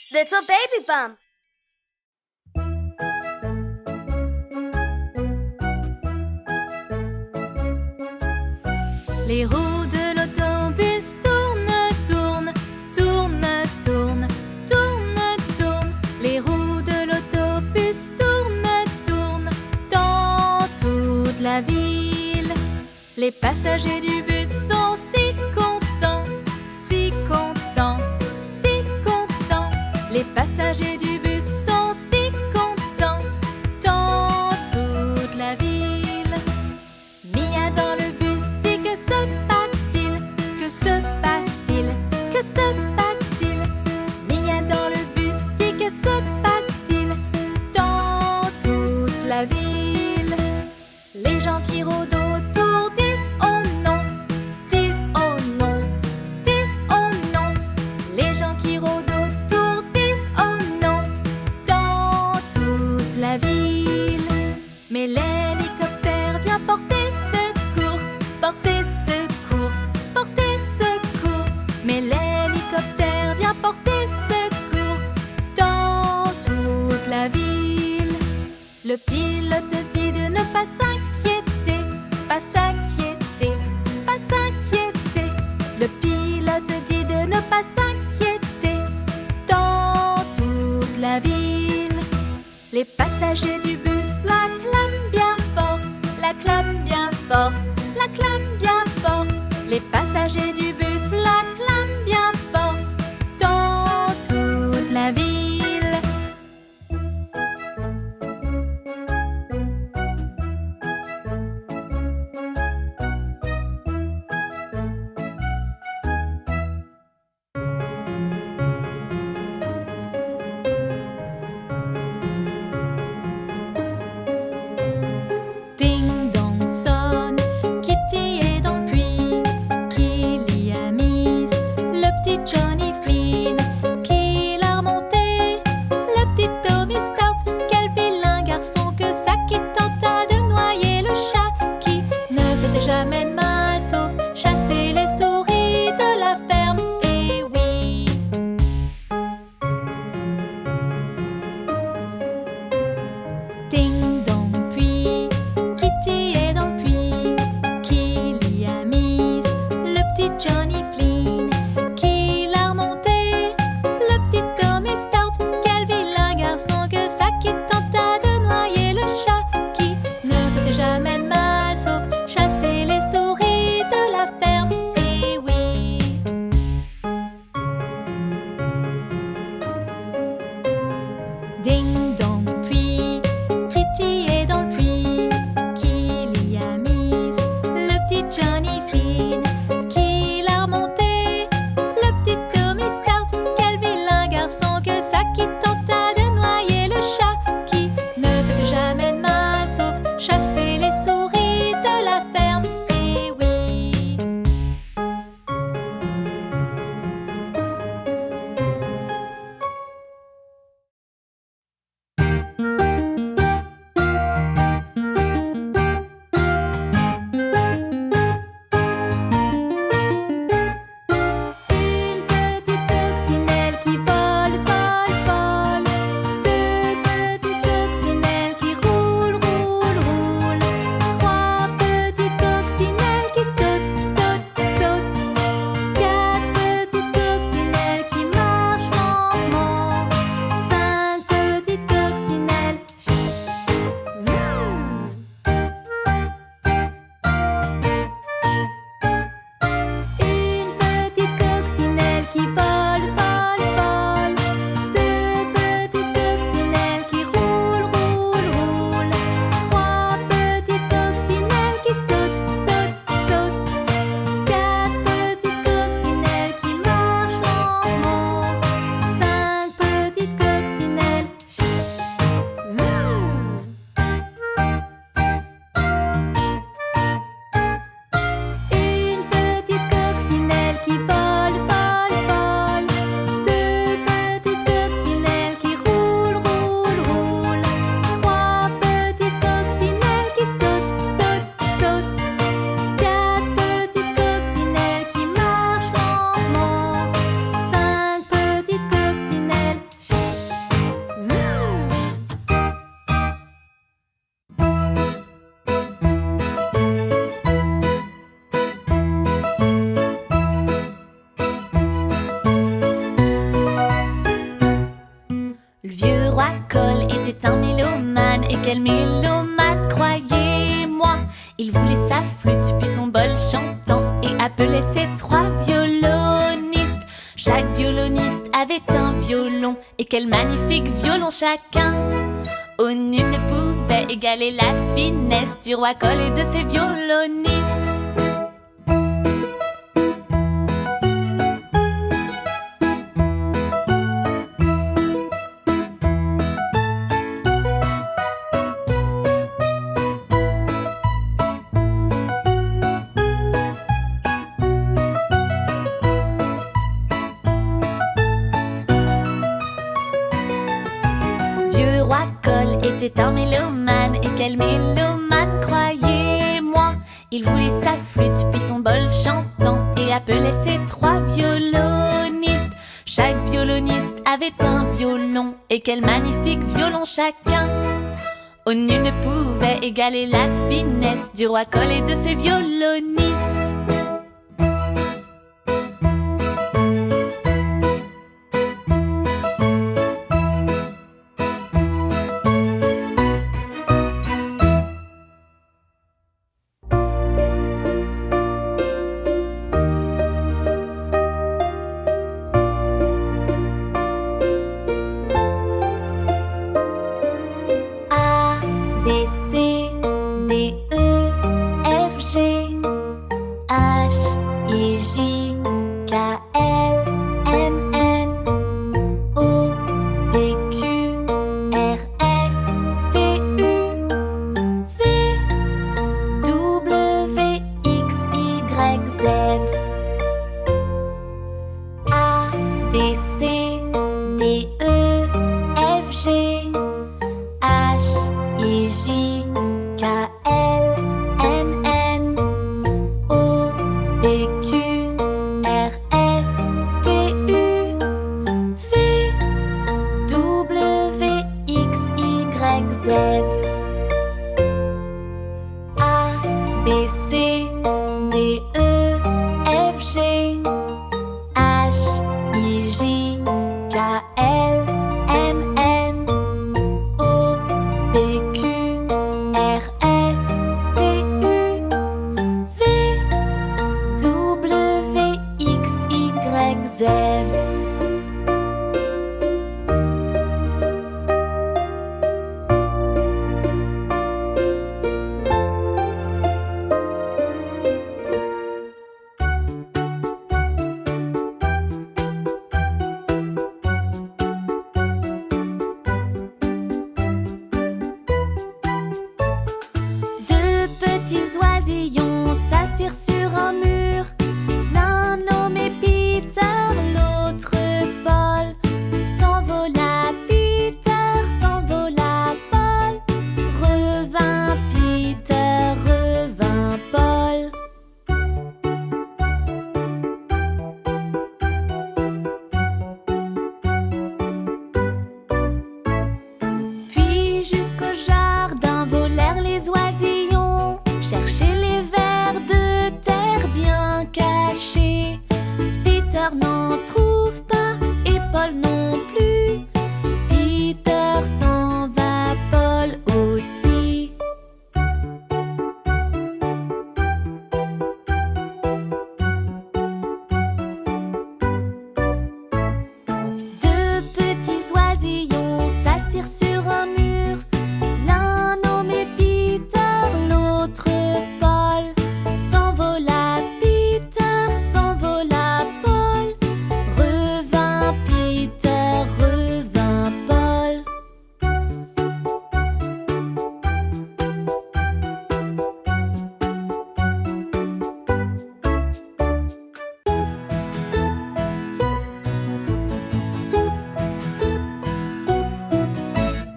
Little baby bump. Les roues de l'autobus tournent, tournent, tournent, tournent, tournent, tournent. Les roues de l'autobus tournent, tournent dans toute la ville. Les passagers du bus sont si contents, si contents, si contents. Les passagers du bus sont si contents dans toute la ville. Mia dans le bus dit que se passe-t-il? Que se passe-t-il? Que se passe-t-il? Mia dans le bus dit que se passe-t-il dans toute la ville? Les gens qui rôdent autour disent oh non, disent oh non, disent oh non. Les gens qui rôdent autour disent oh non dans toute la ville. Mais l'hélicoptère vient porter secours, porter secours, porter secours. Mais l'hélicoptère vient porter secours dans toute la ville. Le pilote dit de ne pas s'inquiéter, pas s'inquiéter, pas s'inquiéter. Le pilote dit de ne pas s'inquiéter dans toute la ville. Les passagers du bus l'acclament bien fort, l'acclament bien fort, l'acclament bien fort. Les passagers du bus l'acclament bien fort dans toute la ville. Ding dong sonne, Kitty est dans le puits. Qui l'y a mise? Le petit Johnny Flynn. Qui l'a remonté? Le petit Tommy Stout. Quel vilain garçon que ça, qui tenta de noyer le chat, qui ne faisait jamais de mal sauf chasser les souris de la ferme. Eh oui. Ding dong puits, Kitty est dans le puits. Qui l'y a mise? Le petit Johnny Flynn. Qui l'a remonté? Le petit Tommy Stout. Quel vilain garçon que ça, qui tenta de noyer le chat, qui ne faisait jamais de mal sauf chasser les souris de la ferme. Eh oui. Ding dong puits, Kitty est dans le puits. Qui l'y a mise? Le petit Johnny Flynn. Qui l'a remonté? Le petit Tommy Stout. Quel vilain garçon que ça, qui tenta de noyer le chat, qui ne faisait jamais de mal sauf chasser les souris de la ferme. Eh oui. était un mélomane. Et quel mélomane, croyez-moi. Il voulait sa flûte, puis son bol chantant, et appelait ses 3 violonistes. Chaque violoniste avait un violon, et quel magnifique violon chacun. Oh, nul ne pouvait égaler la finesse du roi Cole et de ses violonistes. Vieux roi Cole était un mélomane. Et quel mélomane, croyez-moi. Il voulait sa flûte, puis son bol chantant, et appelait ses 3 violonistes. Chaque violoniste avait un violon, et quel magnifique violon chacun. Oh, nul ne pouvait égaler la finesse du roi Cole et de ses violonistes.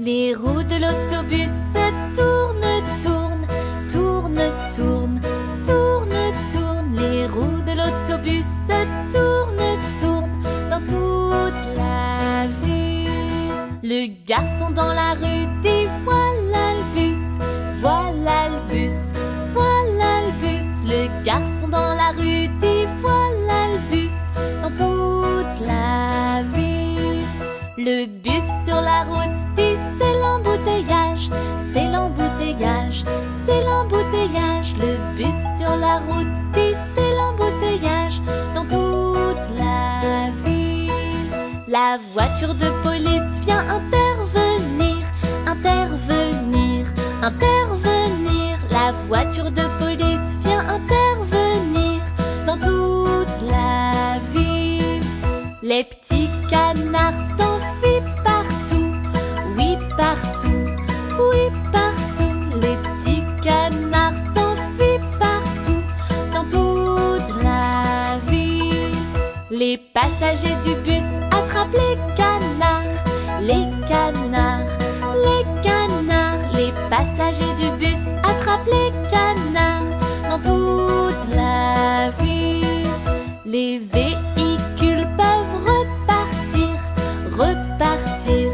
Les roues de l'autobus tournent, tournent, tournent, tournent, tournent, tournent. Les roues de l'autobus tournent, tournent dans toute la ville. Le garçon dans la rue dit voilà le bus, voilà le bus, voilà le bus. Le garçon dans la rue dit voilà le bus dans toute la ville. Le bus sur la route dit c'est l'embouteillage. la route, c'est l'embouteillage dans toute la ville. La voiture de police vient intervenir, intervenir, intervenir. La voiture de police vient intervenir dans toute la ville. Les petits canards s'enfuient partout, oui partout, oui partout. Les petits canards s'enfuient partout dans toute la ville. Les passagers du bus attrapent les canards, les canards, les canards. Les passagers du bus attrapent les canards dans toute la ville. Les véhicules peuvent repartir, repartir,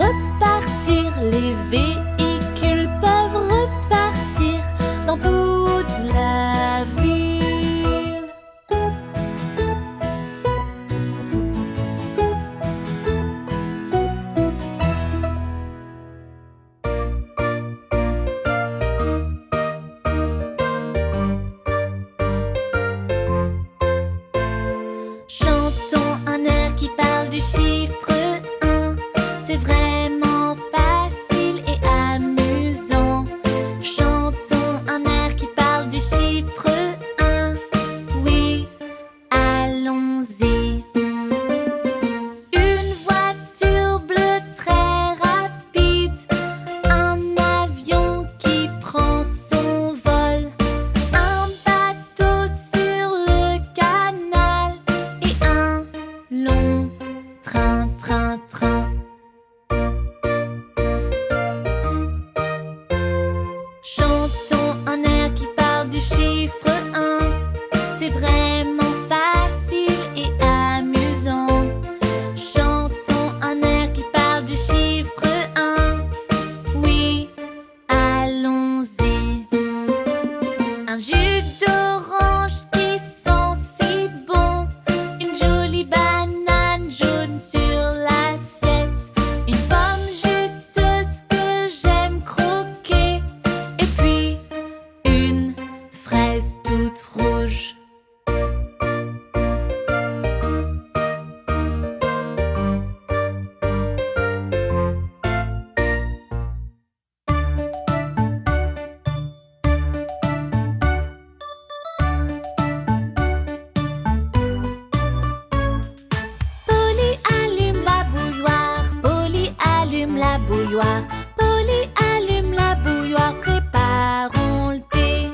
repartir. Les véhicules peuvent repartir dans toute la ville. Chantons un air qui parle du chiffre 1. C'est vraiment facile et amusant. Chantons un air qui parle du chiffre 1. Oui, allons-y. Une voiture bleue très rapide, un avion qui prend son vol, un bateau sur le canal et un long train, train, train. Chantons un air qui parle du chiffre 1. C'est vraiment facile et amusant. Chantons un air qui parle du chiffre 1. Oui, allons-y. Un jus d'orange qui sent si bon, une jolie banane jaune sur l'assiette, une pomme juteuse que j'aime croquer, et puis une fraise toute rouge. Polly allume la bouilloire, Polly allume la bouilloire, Polly allume la bouilloire, préparons le thé.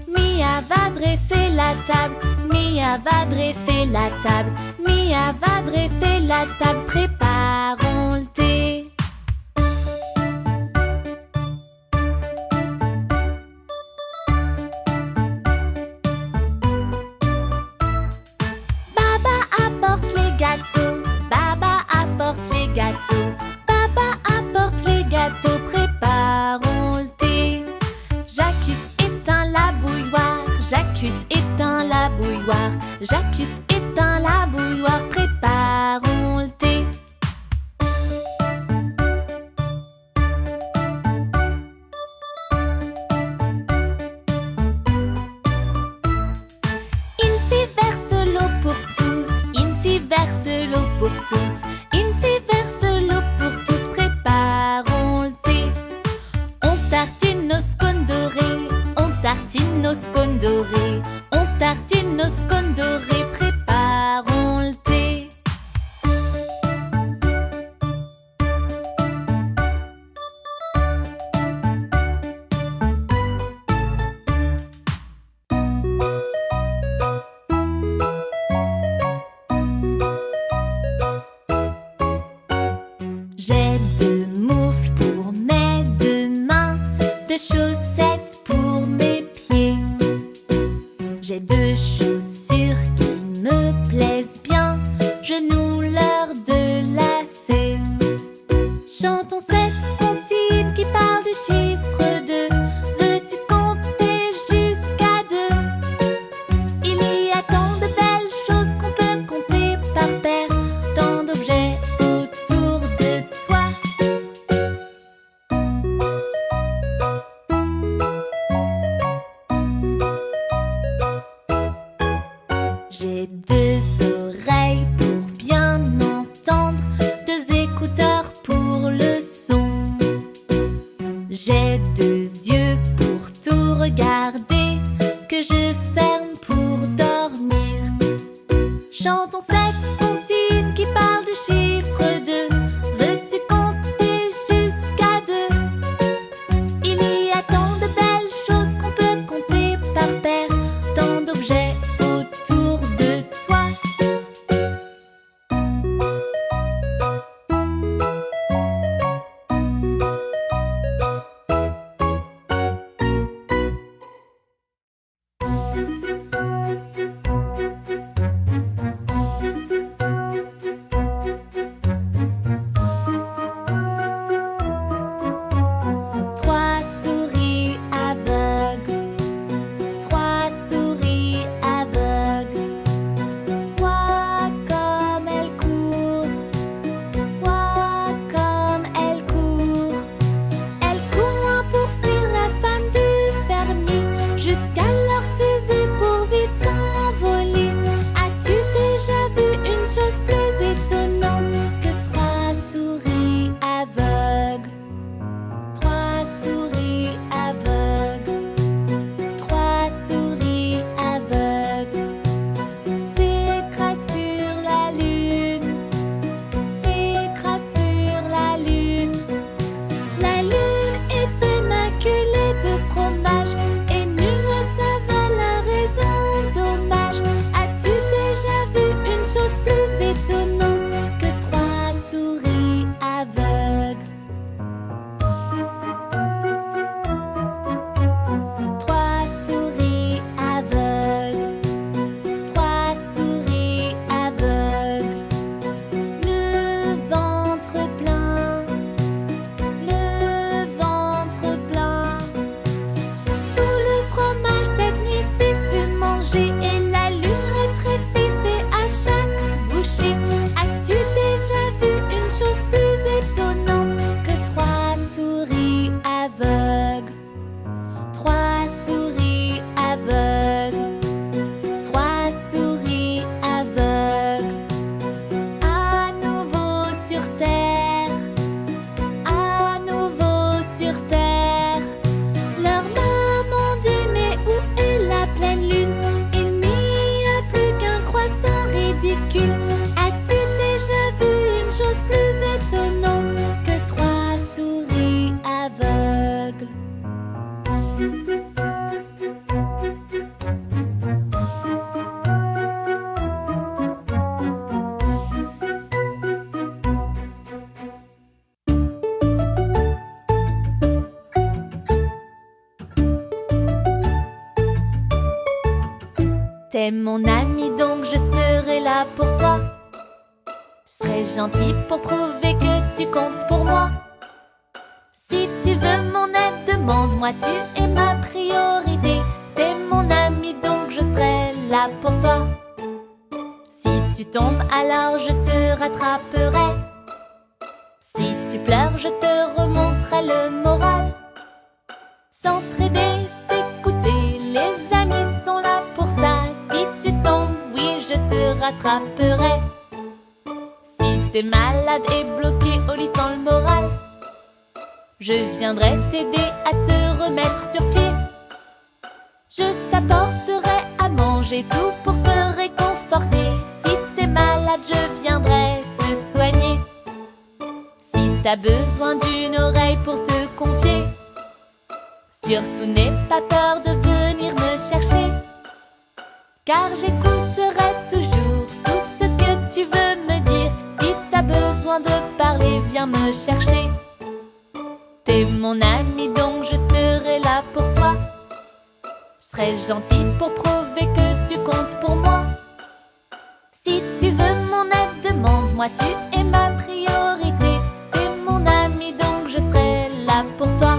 Mia va dresser la table, Mia va dresser la table, Mia va dresser la table, préparons le thé. Baba apporte les gâteaux, Baba apporte les gâteaux, Baba apporte les gâteaux, préparons le thé. J'accuse éteint la bouilloire, j'accuse éteint la bouilloire, j'accuse éteint la bouilloire, préparons le thé. Incy verse l'eau pour tous, Incy verse l'eau pour tous, Incy verse l'eau pour tous, préparons le thé. On tartine nos scones dorés, on tartine nos scones dorés, on tartine nos scones dorés, préparons le thé. J'ai deux moufles pour mes deux mains, deux chaussettes pour mes pieds. J'ai deux chaussures qui me plaisent bien, je noue leur deux lacets. Chantons cette comptine qui parle du chiffre 2. Veux-tu compter jusqu'à 2? Il y a tant de belles choses qu'on peut compter par paire, tant d'objets autour de toi. chose plus étonnante que 3 souris aveugles. 3 souris aveugles. 3 souris aveugles. Le ventre plein. Le ventre plein. Tout le fromage cette nuit s'est fait manger et la lune rétrécissait à chaque bouchée. As-tu déjà vu une chose plus étonnante que 3 souris aveugles? 3 souris aveugles. 3 souris aveugles. À nouveau sur terre. À nouveau sur terre. Leur maman dit mais où est la pleine lune? Il n'y a plus qu'un croissant ridicule. As-tu déjà vu une chose plus étonnante que 3 souris aveugles? T'es mon ami donc je serai là pour toi. Je serai gentil pour prouver que tu comptes pour moi. Si tu veux mon aide, demande-moi, tu es ma priorité. T'es mon ami donc je serai là pour toi. Si tu tombes alors je te rattraperai. Si tu pleures je te remonterai le moral. S'entraider, s'écouter, les amis sont là pour ça. Si tu tombes, oui je te rattraperai. Si t'es malade et bloqué au lit sans le moral, je viendrai t'aider à te remettre sur pied. Je t'apporterai à manger, tout pour te réconforter. Si t'es malade, je viendrai te soigner. Si t'as besoin d'une oreille pour te confier, surtout n'aie pas peur de venir me chercher. Car j'écouterai toujours tout ce que tu veux me dire. Si t'as besoin de parler, viens me chercher. T'es mon ami donc je serai là pour toi. Je serai gentil pour prouver que tu comptes pour moi. Si tu veux mon aide, demande-moi, tu es ma priorité. T'es mon ami donc je serai là pour toi.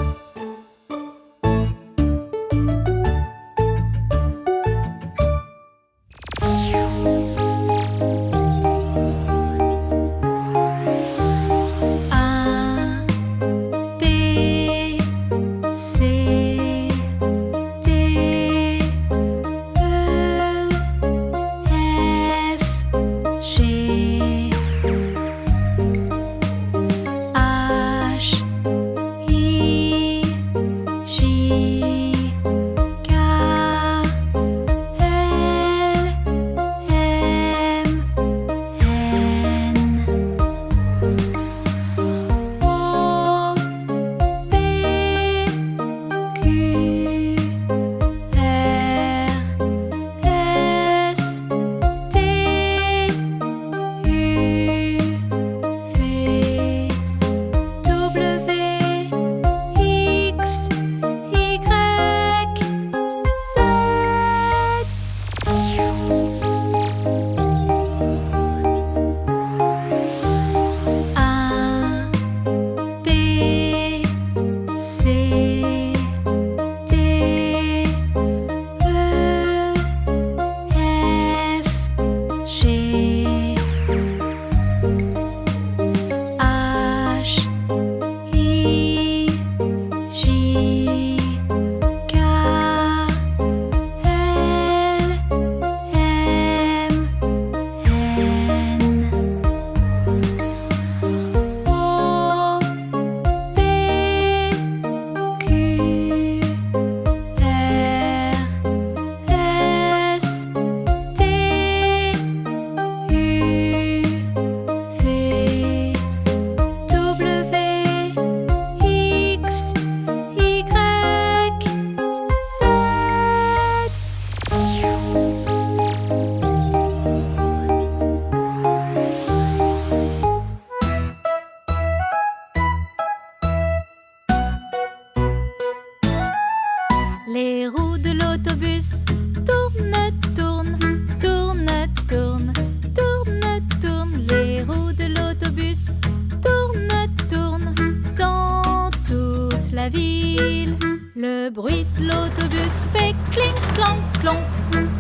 ville. Le bruit de l'autobus fait clink clank clonk,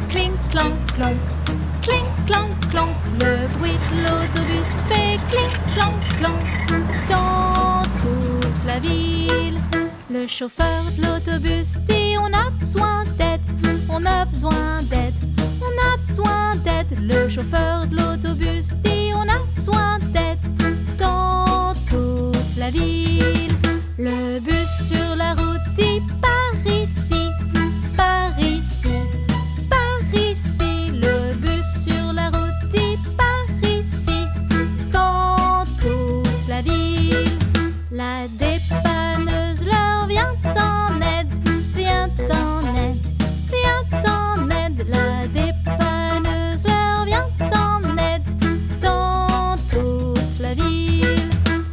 clink clank clonk, clink clank clonk. Le bruit de l'autobus fait clink clank clonk dans toute la ville. Le chauffeur de l'autobus dit on a besoin d'aide, on a besoin d'aide, on a besoin d'aide. Le chauffeur de l'autobus dit on a besoin d'aide dans toute la ville. Le bus sur la route dit par ici, par ici, par ici. Le bus sur la route dit par ici dans toute la ville. La dépanneuse leur vient en aide, vient en aide, vient en aide. La dépanneuse leur vient en aide dans toute la ville.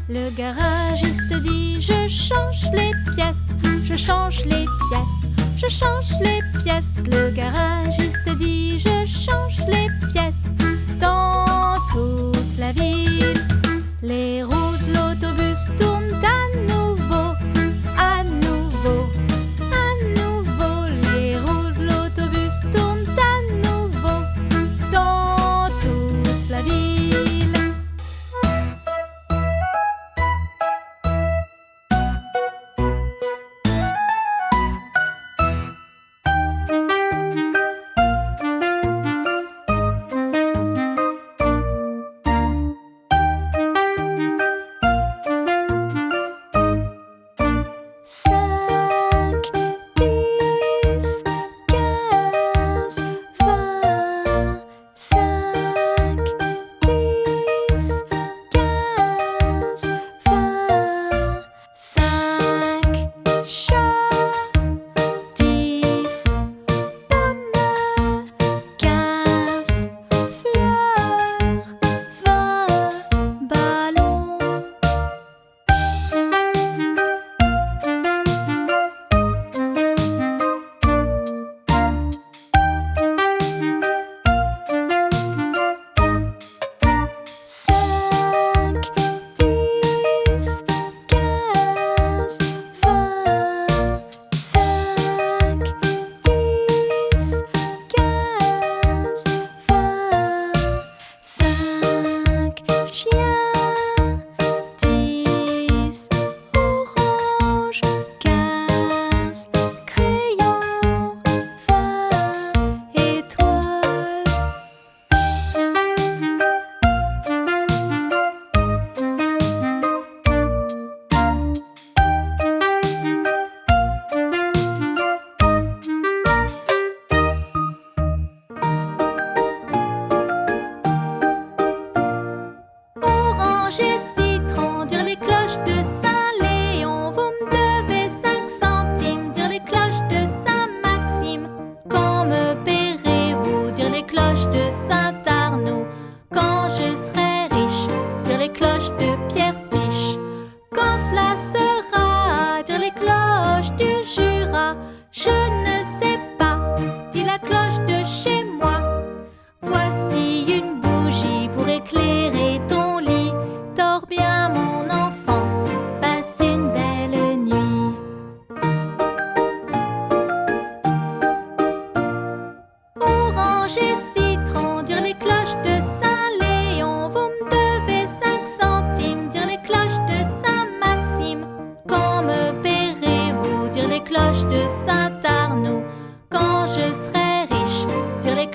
Le garagiste dit je change les pièces, je change les pièces, je change les pièces. Le garagiste dit je change les pièces dans toute la ville. Les roues de l'autobus tournent à nouveau, à nouveau, à nouveau. Les roues de l'autobus tournent à nouveau dans toute la ville.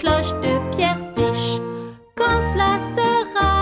cloches de Pierre Fiche. Quand cela sera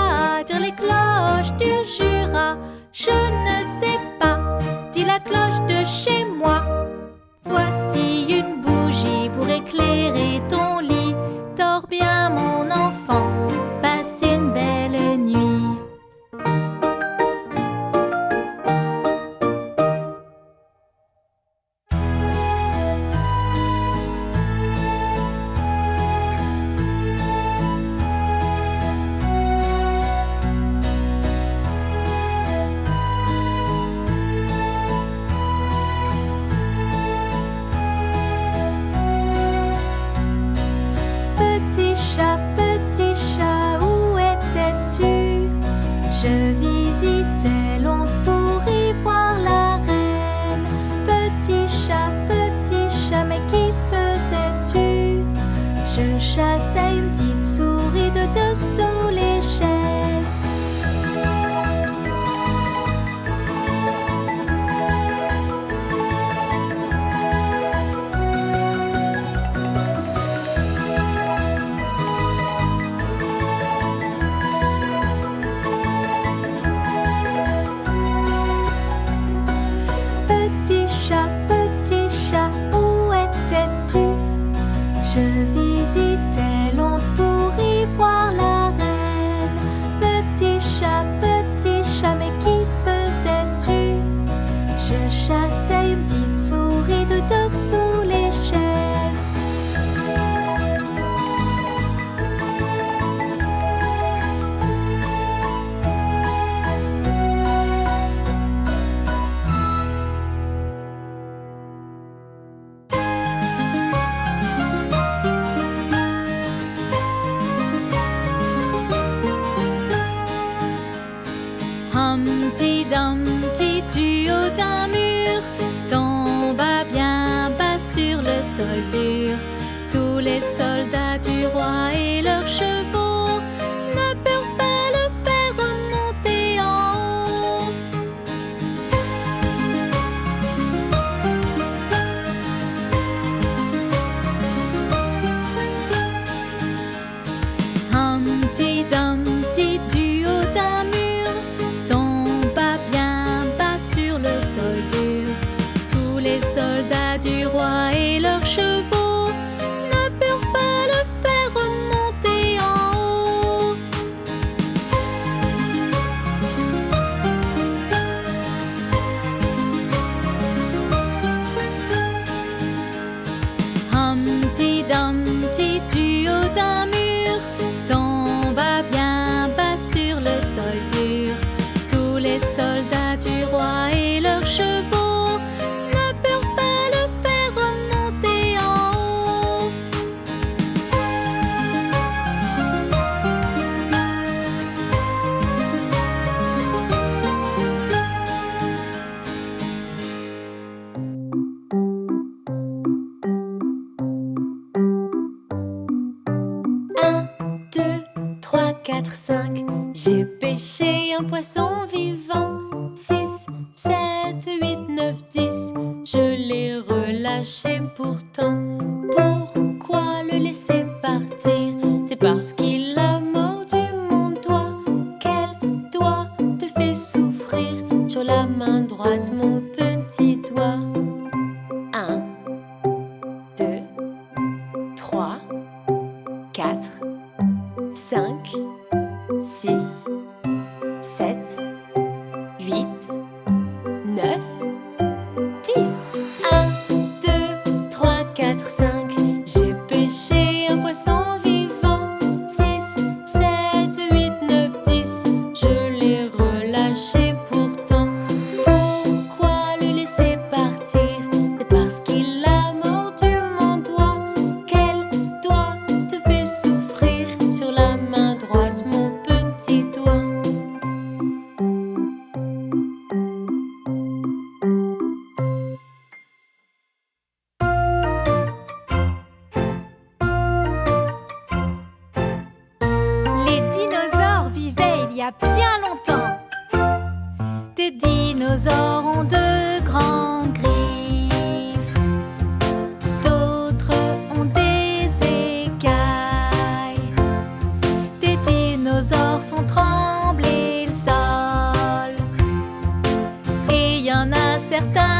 Humpty Dumpty du haut d'un mur tomba bien bas sur le sol dur. Tous les soldats du roi et leurs chevaux ne purent pas le faire remonter en haut. Humpty Dumpty du haut d'un mur tomba bien bas sur le sol dur. Tous les soldats du roi et leurs chevaux ne purent pas le faire remonter en haut. Humpty Dumpty du haut d'un mur tomba bien bas sur le sol dur. Tous les soldats du roi et leurs chevaux ne purent pas le faire remonter en haut. Un, 2, 3, 4, 5. J'ai pêché un poisson vivant. 6, 7, 8, 9, 10. Je l'ai relâché pourtant. Pourquoi le laisser partir? C'est parce qu'il a mordu mon doigt. Quel doigt te fait souffrir? Sur la main droite, mon petit doigt. 1, 2, 3, 4, 5, 6, 7, 8, 9, 10. 1, 2, 3, 4, 5. J'ai pêché un poisson vivant. 6, 7, 8, 9, 10. Je l'ai relâché pourtant. Pourquoi le laisser partir? C'est parce qu'il a mordu mon doigt. Quel doigt te fait souffrir? Sur la main droite, mon petit doigt. Les dinosaures vivaient il y a bien longtemps. Des dinosaures ont de grandes griffes, d'autres ont des écailles. Des dinosaures font trembler le sol, et il y en a certains